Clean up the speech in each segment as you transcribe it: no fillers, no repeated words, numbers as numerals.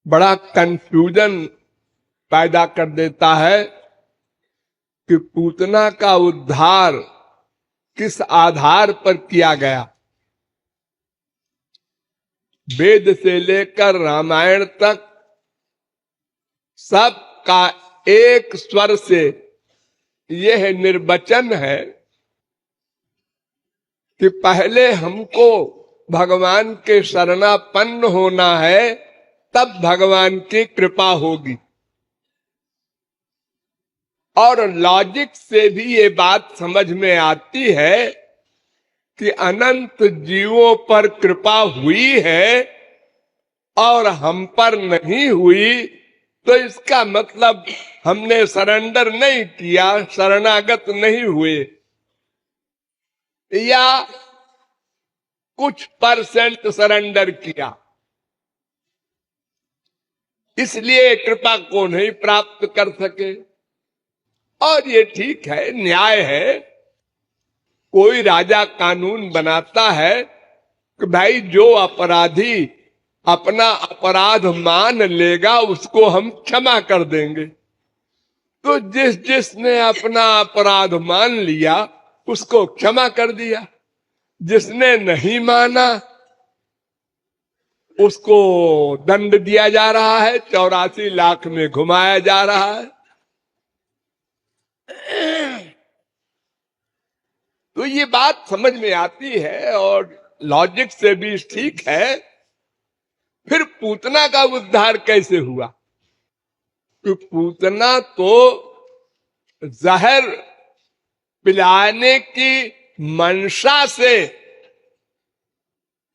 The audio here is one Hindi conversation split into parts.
बड़ा कंफ्यूजन पैदा कर देता है कि पूतना का उद्धार किस आधार पर किया गया। वेद से लेकर रामायण तक सब का एक स्वर से यह निर्वचन है कि पहले हमको भगवान के शरणापन्न होना है, तब भगवान की कृपा होगी। और लॉजिक से भी ये बात समझ में आती है कि अनंत जीवों पर कृपा हुई है और हम पर नहीं हुई, तो इसका मतलब हमने सरेंडर नहीं किया, शरणागत नहीं हुए, या कुछ परसेंट सरेंडर किया, इसलिए कृपा को नहीं प्राप्त कर सके। और ये ठीक है, न्याय है। कोई राजा कानून बनाता है कि भाई जो अपराधी अपना अपराध मान लेगा उसको हम क्षमा कर देंगे। तो जिसने अपना अपराध मान लिया उसको क्षमा कर दिया, जिसने नहीं माना उसको दंड दिया जा रहा है, 84 लाख में घुमाया जा रहा है। तो ये बात समझ में आती है और लॉजिक से भी ठीक है। फिर पूतना का उद्धार कैसे हुआ? कि पूतना तो जहर पिलाने की मंशा से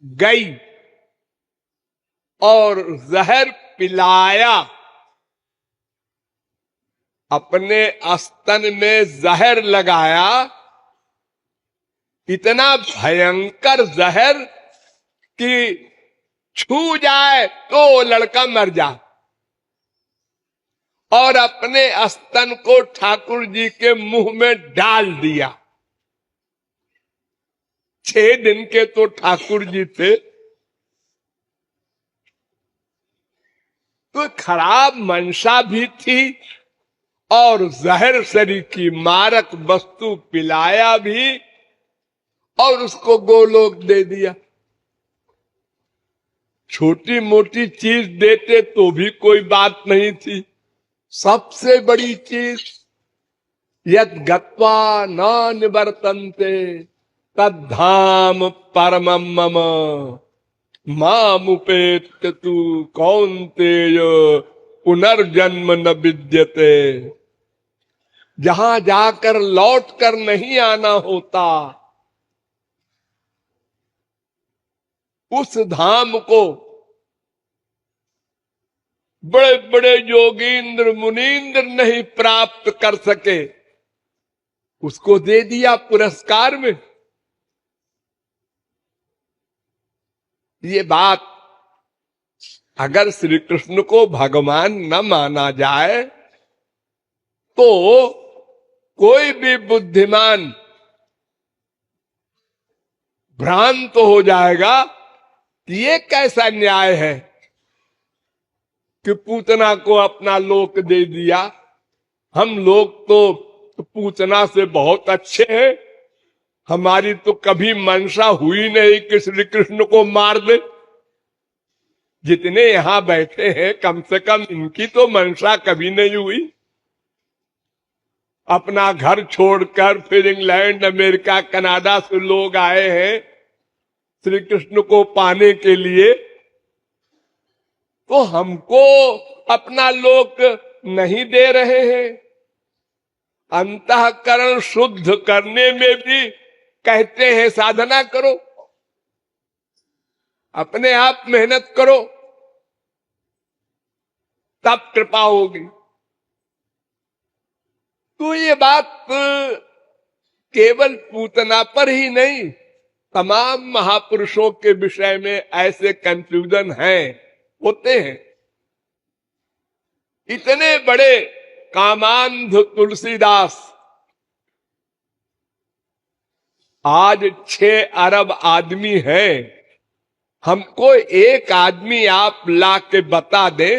गई और जहर पिलाया, अपने स्तन में जहर लगाया, इतना भयंकर जहर कि छू जाए तो लड़का मर जाए, और अपने स्तन को ठाकुर जी के मुंह में डाल दिया। 6 दिन के तो ठाकुर जी थे। तो खराब मंशा भी थी और जहर शरीर की मारक वस्तु पिलाया भी और उसको गोलोक दे दिया। छोटी मोटी चीज देते तो भी कोई बात नहीं थी, सबसे बड़ी चीज यद गत्वा न निवर्तन्ते तद्धाम परमं मम मामुपेत्य तु कौन्तेय पुनर्जन्म न विद्यते। जहां जाकर लौट कर नहीं आना होता, उस धाम को बड़े बड़े योगींद्र मुनींद्र नहीं प्राप्त कर सके, उसको दे दिया पुरस्कार में। ये बात अगर श्री कृष्ण को भगवान न माना जाए तो कोई भी बुद्धिमान भ्रांत हो जाएगा कि ये कैसा न्याय है कि पूतना को अपना लोक दे दिया। हम लोग तो पूतना से बहुत अच्छे हैं, हमारी तो कभी मंशा हुई नहीं कि श्री कृष्ण को मार दे। जितने यहां बैठे हैं कम से कम इनकी तो मंशा कभी नहीं हुई। अपना घर छोड़कर फिर इंग्लैंड, अमेरिका, कनाडा से लोग आए हैं श्री कृष्ण को पाने के लिए, तो हमको अपना लोक नहीं दे रहे हैं। अंतःकरण शुद्ध करने में भी कहते हैं साधना करो, अपने आप मेहनत करो, तब कृपा होगी। तो ये बात केवल पूतना पर ही नहीं, तमाम महापुरुषों के विषय में ऐसे कंफ्यूजन होते हैं। इतने बड़े कामांध तुलसीदास आज 6 अरब आदमी हैं, हमको एक आदमी आप ला के बता दे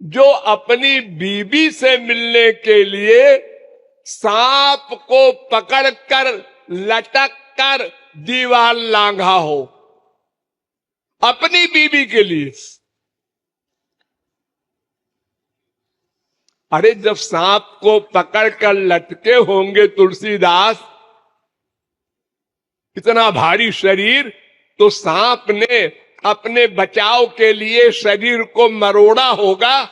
जो अपनी बीबी से मिलने के लिए सांप को पकड़कर लटक कर दीवार लांघा हो, अपनी बीबी के लिए। अरे जब सांप को पकड़कर लटके होंगे तुलसीदास, इतना भारी शरीर, तो सांप ने अपने बचाव के लिए शरीर को मरोड़ा होगा,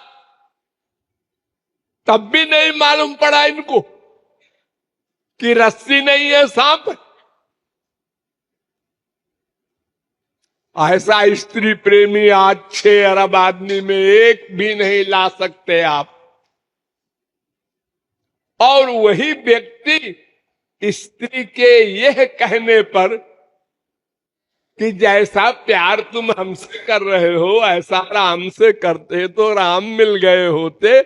तब भी नहीं मालूम पड़ा इनको कि रस्सी नहीं है सांप। ऐसा स्त्री प्रेमी आज 6 अरब आदमी में एक भी नहीं ला सकते आप। और वही व्यक्ति स्त्री के यह कहने पर कि जैसा प्यार तुम हमसे कर रहे हो ऐसा राम से करते तो राम मिल गए होते,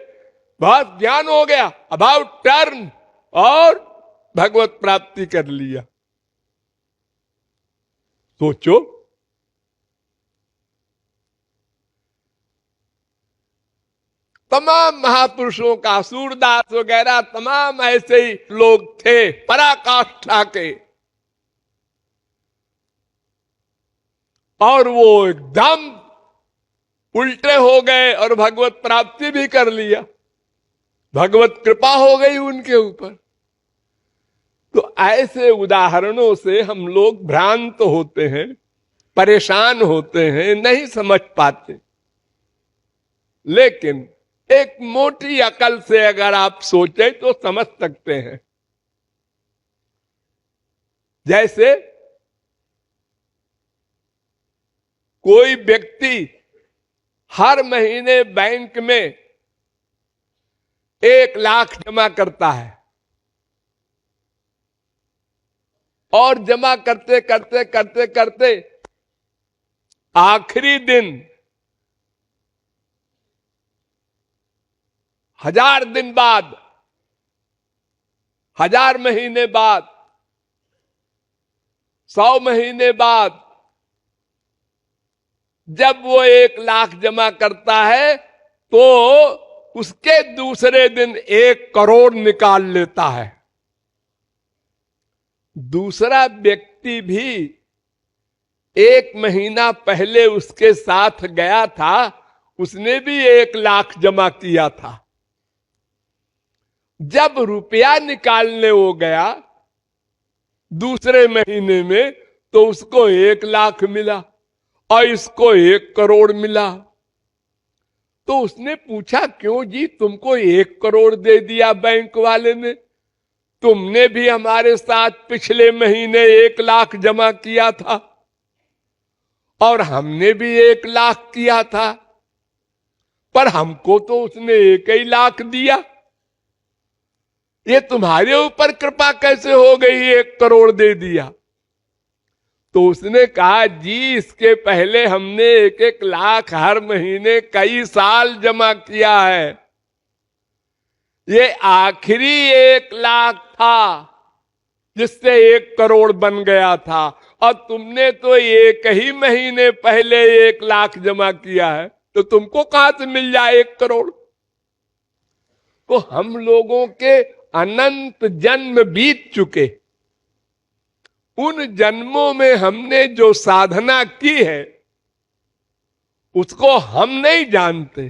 बहुत ज्ञान हो गया, अबाउट टर्न, और भगवत प्राप्ति कर लिया। सोचो, तमाम महापुरुषों का, सूरदास वगैरह तमाम ऐसे ही लोग थे पराकाष्ठा के, और वो एकदम उल्टे हो गए और भगवत प्राप्ति भी कर लिया, भगवत कृपा हो गई उनके ऊपर। तो ऐसे उदाहरणों से हम लोग भ्रांत होते हैं, परेशान होते हैं, नहीं समझ पाते। लेकिन एक मोटी अकल से अगर आप सोचें तो समझ सकते हैं। जैसे कोई व्यक्ति हर महीने बैंक में 1 लाख जमा करता है, और जमा करते करते करते करते आखिरी दिन 1000 दिन बाद, 1000 महीने बाद, 100 महीने बाद जब वो 1 लाख जमा करता है तो उसके दूसरे दिन 1 करोड़ निकाल लेता है। दूसरा व्यक्ति भी 1 महीना पहले उसके साथ गया था, उसने भी 1 लाख जमा किया था। जब रुपया निकालने वो गया दूसरे महीने में तो उसको 1 लाख मिला और इसको 1 करोड़ मिला। तो उसने पूछा, क्यों जी तुमको 1 करोड़ दे दिया बैंक वाले ने, तुमने भी हमारे साथ पिछले महीने 1 लाख जमा किया था और हमने भी 1 लाख किया था, पर हमको तो उसने 1 ही लाख दिया, ये तुम्हारे ऊपर कृपा कैसे हो गई 1 करोड़ दे दिया। तो उसने कहा, जी इसके पहले हमने 1-1 लाख हर महीने कई साल जमा किया है, ये आखिरी 1 लाख था जिससे 1 करोड़ बन गया था, और तुमने तो 1 ही महीने पहले 1 लाख जमा किया है, तो तुमको कहां से मिल जाए 1 करोड़। तो हम लोगों के अनंत जन्म बीत चुके, उन जन्मों में हमने जो साधना की है उसको हम नहीं जानते,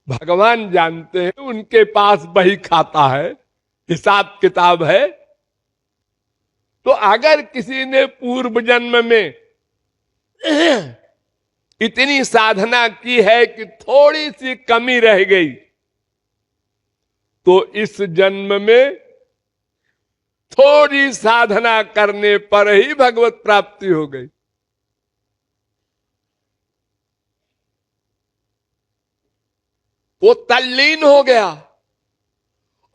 भगवान जानते हैं, उनके पास बही खाता है, हिसाब किताब है। तो अगर किसी ने पूर्व जन्म में इतनी साधना की है कि थोड़ी सी कमी रह गई, तो इस जन्म में थोड़ी साधना करने पर ही भगवत प्राप्ति हो गई। वो तल्लीन हो गया।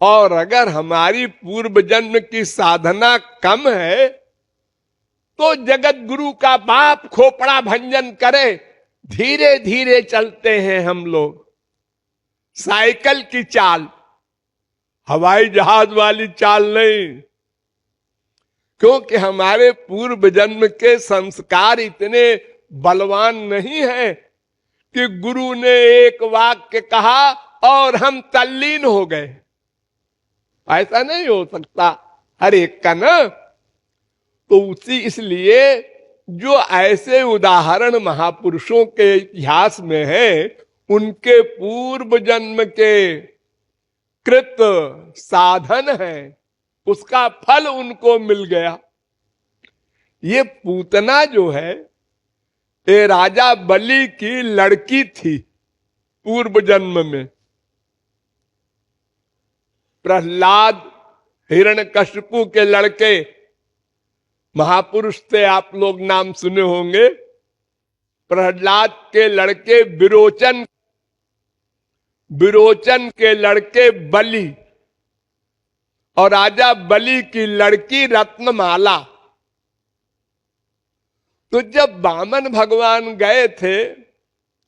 और अगर हमारी पूर्व जन्म की साधना कम है तो जगत गुरु का बाप खोपड़ा भंजन करे, धीरे धीरे चलते हैं हम लोग, साइकिल की चाल, हवाई जहाज वाली चाल नहीं। क्योंकि हमारे पूर्व जन्म के संस्कार इतने बलवान नहीं है कि गुरु ने एक वाक्य कहा और हम तल्लीन हो गए। ऐसा नहीं हो सकता हर एक का ना। तो उसी इसलिए जो ऐसे उदाहरण महापुरुषों के इतिहास में है, उनके पूर्व जन्म के कृत साधन है, उसका फल उनको मिल गया। ये पूतना जो है, ये राजा बलि की लड़की थी पूर्व जन्म में। प्रहलाद हिरण्यकशिपु के लड़के महापुरुष थे, आप लोग नाम सुने होंगे। प्रहलाद के लड़के विरोचन, विरोचन के लड़के बलि, और राजा बलि की लड़की रत्नमाला। तो जब वामन भगवान गए थे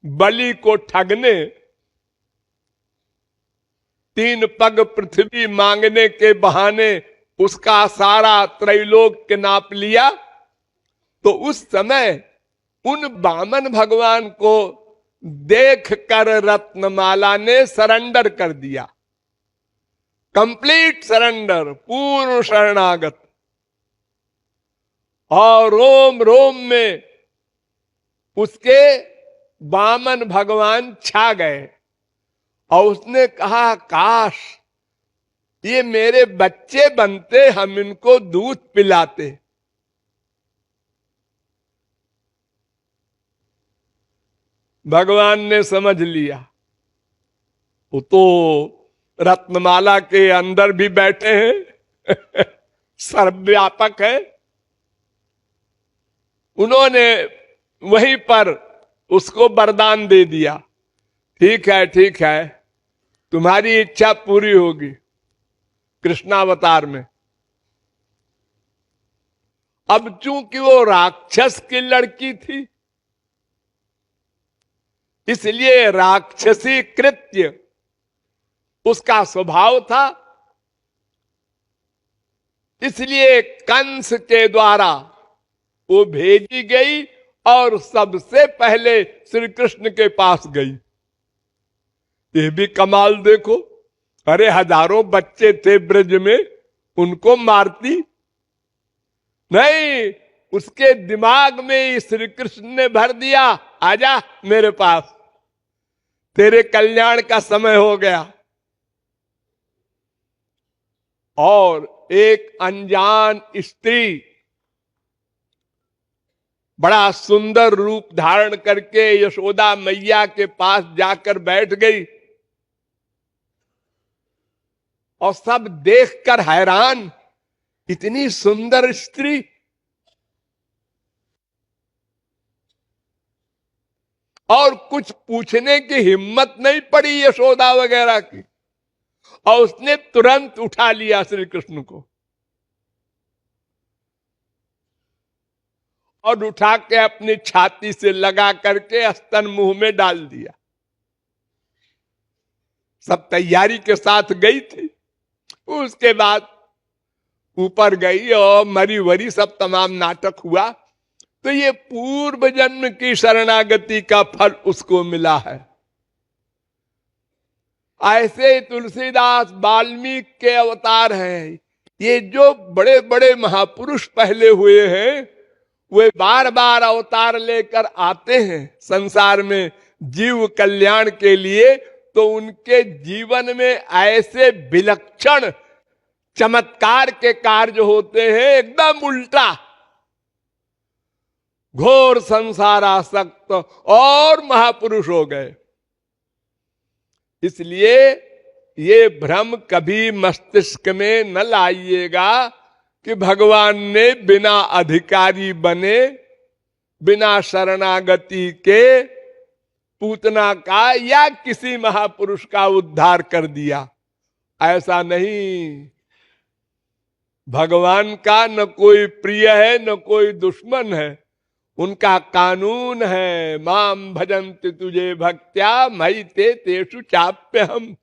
बलि को ठगने, 3 पग पृथ्वी मांगने के बहाने उसका सारा त्रैलोक्य नाप लिया, तो उस समय उन वामन भगवान को देख कर रत्नमाला ने सरेंडर कर दिया, कंप्लीट सरेंडर, पूर्ण शरणागत। और रोम रोम में उसके वामन भगवान छा गए और उसने कहा, काश ये मेरे बच्चे बनते, हम इनको दूध पिलाते। भगवान ने समझ लिया, वो तो रत्नमाला के अंदर भी बैठे हैं सर्वव्यापक है। उन्होंने वहीं पर उसको वरदान दे दिया, ठीक है ठीक है, तुम्हारी इच्छा पूरी होगी। कृष्णावतार में अब चूंकि वो राक्षस की लड़की थी, इसलिए राक्षसी कृत्य उसका स्वभाव था। इसलिए कंस के द्वारा वो भेजी गई और सबसे पहले श्री कृष्ण के पास गई। ये भी कमाल देखो, अरे हजारों बच्चे थे ब्रज में, उनको मारती नहीं, उसके दिमाग में श्री कृष्ण ने भर दिया, आजा मेरे पास, तेरे कल्याण का समय हो गया। और एक अनजान स्त्री बड़ा सुंदर रूप धारण करके यशोदा मैया के पास जाकर बैठ गई और सब देखकर हैरान, इतनी सुंदर स्त्री। और कुछ पूछने की हिम्मत नहीं पड़ी यशोदा वगैरह की, और उसने तुरंत उठा लिया श्री कृष्ण को और उठा के अपनी छाती से लगा करके स्तन मुंह में डाल दिया। सब तैयारी के साथ गई थी। उसके बाद ऊपर गई और मरी वरी सब तमाम नाटक हुआ। तो ये पूर्व जन्म की शरणागति का फल उसको मिला है। ऐसे तुलसीदास वाल्मीकि के अवतार हैं। ये जो बड़े बड़े महापुरुष पहले हुए हैं, वे बार बार अवतार लेकर आते हैं संसार में जीव कल्याण के लिए। तो उनके जीवन में ऐसे विलक्षण चमत्कार के कार्य होते हैं, एकदम उल्टा, घोर संसारासक्त और महापुरुष हो गए। इसलिए ये भ्रम कभी मस्तिष्क में न लाइएगा कि भगवान ने बिना अधिकारी बने, बिना शरणागति के पूतना का या किसी महापुरुष का उद्धार कर दिया। ऐसा नहीं। भगवान का न कोई प्रिय है न कोई दुश्मन है, उनका कानून है, माम भजन्ति तुझे भक्त्या मयि ते तेषु चाप्य हम।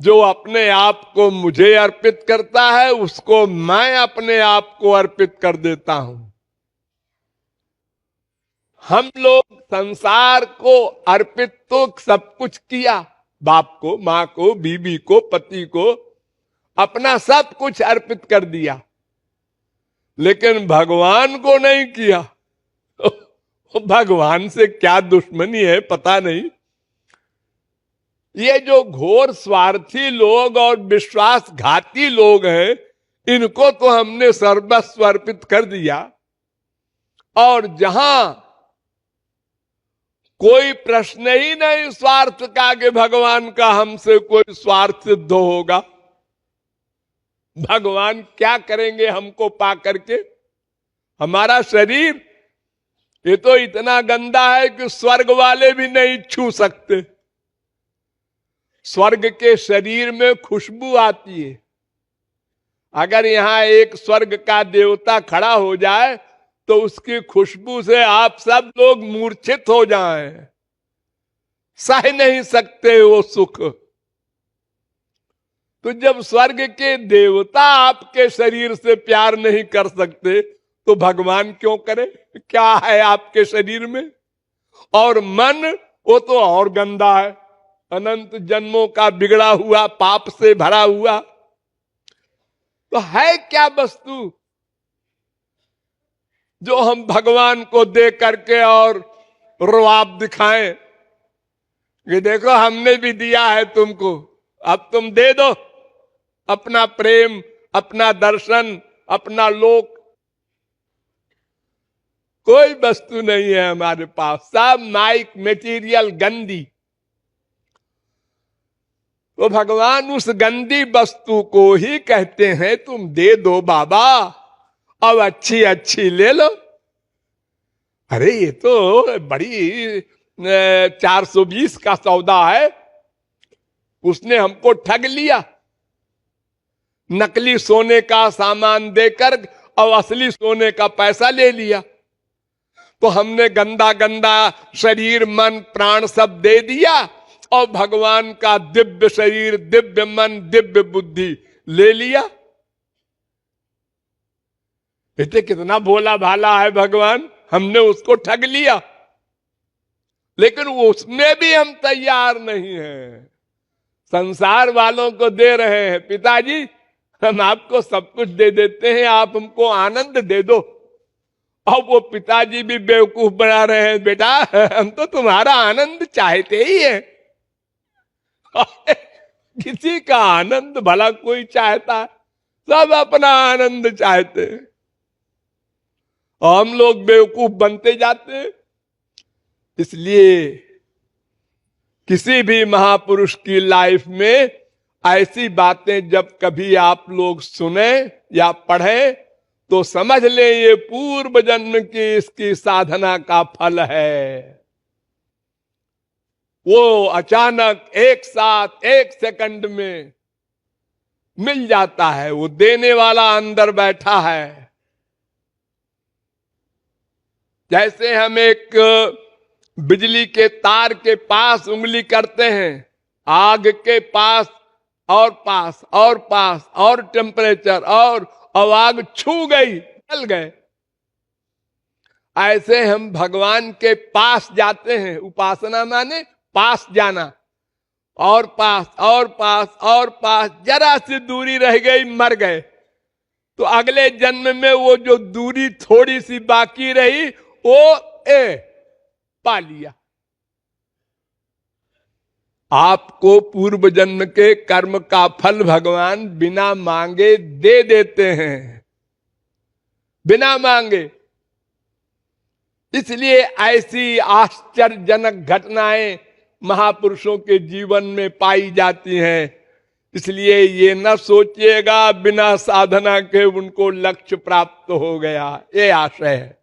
जो अपने आप को मुझे अर्पित करता है उसको मैं अपने आप को अर्पित कर देता हूं। हम लोग संसार को अर्पित तो सब कुछ किया, बाप को, मां को, बीबी को, पति को, अपना सब कुछ अर्पित कर दिया, लेकिन भगवान को नहीं किया। भगवान से क्या दुश्मनी है पता नहीं। ये जो घोर स्वार्थी लोग और विश्वासघाती लोग हैं, इनको तो हमने सर्वस्व अर्पित कर दिया, और जहां कोई प्रश्न ही नहीं स्वार्थ का कि भगवान का हमसे कोई स्वार्थ सिद्ध होगा, भगवान क्या करेंगे हमको पा करके। हमारा शरीर ये तो इतना गंदा है कि स्वर्ग वाले भी नहीं छू सकते। स्वर्ग के शरीर में खुशबू आती है। अगर यहां एक स्वर्ग का देवता खड़ा हो जाए तो उसकी खुशबू से आप सब लोग मूर्छित हो जाएं, सह नहीं सकते वो सुख। तो जब स्वर्ग के देवता आपके शरीर से प्यार नहीं कर सकते तो भगवान क्यों करे? क्या है आपके शरीर में? और मन, वो तो और गंदा है, अनंत जन्मों का बिगड़ा हुआ, पाप से भरा हुआ। तो है क्या वस्तु जो हम भगवान को दे करके और रुआब दिखाएं कि देखो हमने भी दिया है तुमको, अब तुम दे दो अपना प्रेम, अपना दर्शन, अपना लोक। कोई वस्तु नहीं है हमारे पास, सब माइक मटेरियल गंदी। तो भगवान उस गंदी वस्तु को ही कहते हैं तुम दे दो बाबा, अब अच्छी अच्छी ले लो। अरे ये तो बड़ी 420 का सौदा है, उसने हमको ठग लिया। नकली सोने का सामान देकर और असली सोने का पैसा ले लिया। तो हमने गंदा गंदा शरीर, मन, प्राण सब दे दिया और भगवान का दिव्य शरीर, दिव्य मन, दिव्य बुद्धि ले लिया। बेटे कितना भोला भाला है भगवान, हमने उसको ठग लिया, लेकिन उसमें भी हम तैयार नहीं हैं। संसार वालों को दे रहे हैं, पिताजी हम आपको सब कुछ दे देते हैं, आप हमको आनंद दे दो। अब वो पिताजी भी बेवकूफ बना रहे हैं, बेटा हम तो तुम्हारा आनंद चाहते ही हैं। किसी का आनंद भला कोई चाहता है? सब अपना आनंद चाहते हैं। हम लोग बेवकूफ बनते जाते हैं। इसलिए किसी भी महापुरुष की लाइफ में ऐसी बातें जब कभी आप लोग सुने या पढ़ें तो समझ लें ये पूर्व जन्म की इसकी साधना का फल है। वो अचानक एक साथ एक सेकंड में मिल जाता है, वो देने वाला अंदर बैठा है। जैसे हम एक बिजली के तार के पास उंगली करते हैं, आग के पास और पास और पास और टेम्परेचर और आग छू गई, जल गए। ऐसे हम भगवान के पास जाते हैं। उपासना माने पास जाना, और पास और पास और पास, जरा सी दूरी रह गई, मर गए। तो अगले जन्म में वो जो दूरी थोड़ी सी बाकी रही वो पा लिया। आपको पूर्व जन्म के कर्म का फल भगवान बिना मांगे दे देते हैं, बिना मांगे। इसलिए ऐसी आश्चर्यजनक घटनाएं महापुरुषों के जीवन में पाई जाती हैं। इसलिए ये न सोचिएगा बिना साधना के उनको लक्ष्य प्राप्त हो गया, ये आशय है।